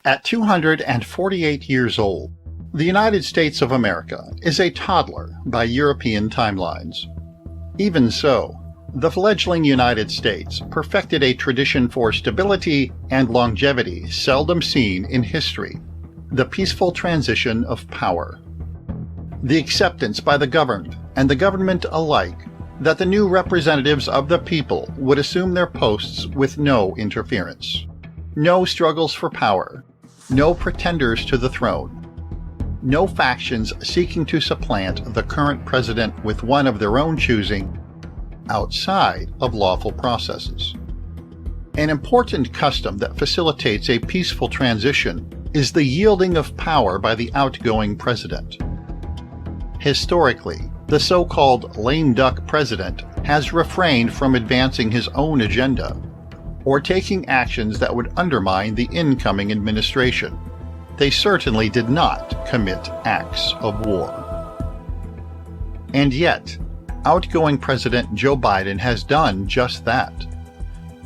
At 248 years old, the United States of America is a toddler by European timelines. Even so, the fledgling United States perfected a tradition for stability and longevity seldom seen in history: the peaceful transition of power. The acceptance by the governed and the government alike that the new representatives of the people would assume their posts with no interference. No struggles for power, no pretenders to the throne, no factions seeking to supplant the current president with one of their own choosing outside of lawful processes. An important custom that facilitates a peaceful transition is the yielding of power by the outgoing president. Historically, the so-called lame duck president has refrained from advancing his own agenda or taking actions that would undermine the incoming administration. They certainly did not commit acts of war. And yet, outgoing President Joe Biden has done just that.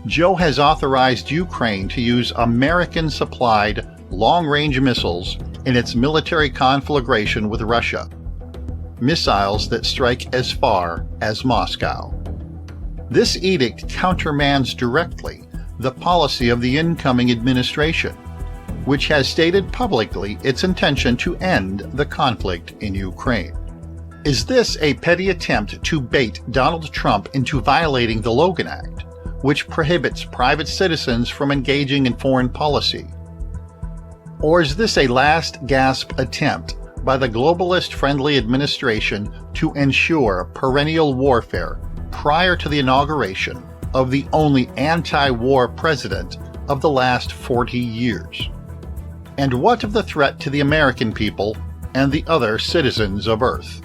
Joe has authorized Ukraine to use American-supplied long-range missiles in its military conflagration with Russia, missiles that strike as far as Moscow. This edict countermands directly the policy of the incoming administration, which has stated publicly its intention to end the conflict in Ukraine. Is this a petty attempt to bait Donald Trump into violating the Logan Act, which prohibits private citizens from engaging in foreign policy? Or is this a last-gasp attempt by the globalist-friendly administration to ensure perennial warfare prior to the inauguration of the only anti-war president of the last 40 years? And what of the threat to the American people and the other citizens of Earth?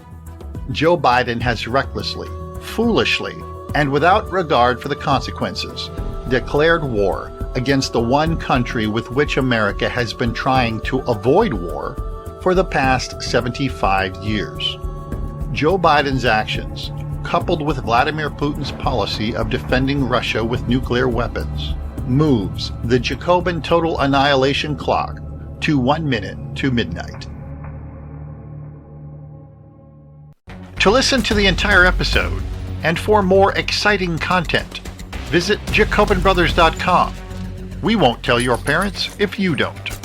Joe Biden has recklessly, foolishly, and without regard for the consequences, declared war against the one country with which America has been trying to avoid war for the past 75 years. Joe Biden's actions, coupled with Vladimir Putin's policy of defending Russia with nuclear weapons, moves the Jacobin total annihilation clock to 1 minute to midnight. To listen to the entire episode and for more exciting content, visit JacobinBrothers.com. We won't tell your parents if you don't.